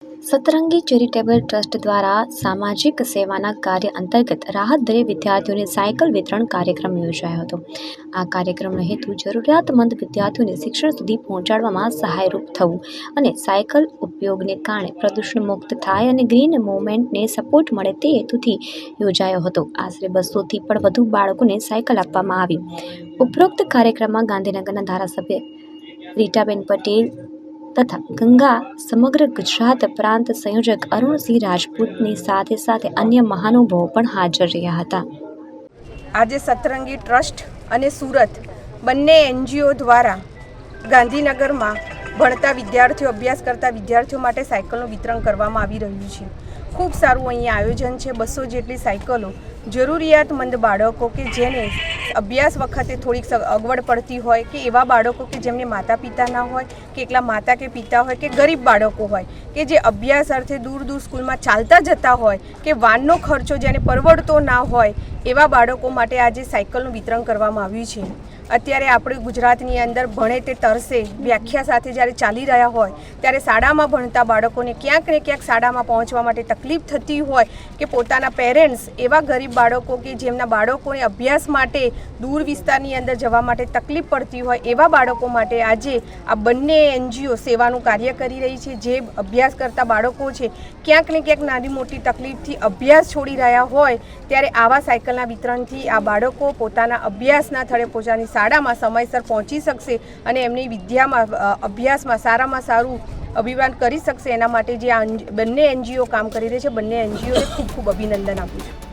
સતરંગી charitable trust દ્વારા સામાજિક સેવાના કાર્ય અંતર્ગત રાહત દરે વિદ્યાર્થીઓને સાયકલ વિતરણ કાર્યક્રમ યોજાયો હતો। આ કાર્યક્રમનો હેતુ જરૂરિયાતમંદ વિદ્યાર્થીઓને શિક્ષણ સુધી પહોંચાડવામાં સહાયરૂપ થવું અને સાયકલ ઉપયોગને કારણે પ્રદૂષણ મુક્ત થાય અને ગ્રીન મૂવમેન્ટને સપોર્ટ મળે તે હેતુથી યોજાયો હતો। આશરે 200થી પણ વધુ બાળકોને સાયકલ આપવામાં આવી। ઉપરોક્ત કાર્યક્રમમાં ગાંધીનગરના ધારાસભ્ય રીટાબેન પટેલ તથા ગંગા સમગ્ર ગુજરાત પ્રાંત સંયોજક અરુણસિંહ રાજપૂતની સાથે અન્ય મહાનુભાવો પણ હાજર રહ્યા હતા। આજે સતરંગી ટ્રસ્ટ અને સુરત બંને એનજીઓ દ્વારા ગાંધીનગરમાં ભણતા વિદ્યાર્થીઓ અભ્યાસ કરતા વિદ્યાર્થીઓ માટે સાયકલનું વિતરણ કરવામાં આવી રહ્યું છે। ખૂબ સારું અહીંયા આયોજન છે। 200 જેટલી સાયકલો જરૂરિયાતમંદ બાળકો કે જેને અભ્યાસ વખતે થોડીક અગવડ પડતી હોય કે એવા બાળકો કે જેમને માતા પિતા ના હોય કે એકલા માતા કે પિતા હોય કે ગરીબ બાળકો હોય કે જે અભ્યાસ અર્થે દૂર સ્કૂલમાં ચાલતા જતા હોય કે વાનનો ખર્ચો જેને પરવડતો ના હોય એવા બાળકો માટે આજે સાયકલનું વિતરણ કરવામાં આવ્યું છે। અત્યારે આપણે ગુજરાતની અંદર ભણે તે તરસે વ્યાખ્યા સાથે જ્યારે ચાલી રહ્યા હોય ત્યારે શાળામાં ભણતા બાળકોને ક્યાંક ને ક્યાંક શાળામાં પહોંચવા માટે તકલીફ થતી હોય કે પોતાના પેરેન્ટ્સ એવા ગરીબ બાળકો કે જેમના બાળકોને અભ્યાસ માટે દૂર વિસ્તારની અંદર જવા માટે તકલીફ પડતી હોય એવા બાળકો માટે આજે આ બંને એનજીઓ સેવાનું કાર્ય કરી રહી છે। જે અભ્યાસ કરતા બાળકો છે ક્યાંક ને ક્યાંક નાની મોટી તકલીફથી અભ્યાસ છોડી રહ્યા હોય ત્યારે આવા સાયકલના વિતરણથી આ બાળકો પોતાના અભ્યાસના થડે પોતાની શાળામાં સમયસર પહોંચી શકશે અને એમની વિદ્યામાં અભ્યાસમાં સારામાં સારું અભિવાદન કરી શકશે। એના માટે જે આ બંને એનજીઓ કામ કરી રહી છે બંને એનજીઓને ખૂબ અભિનંદન આપું છું।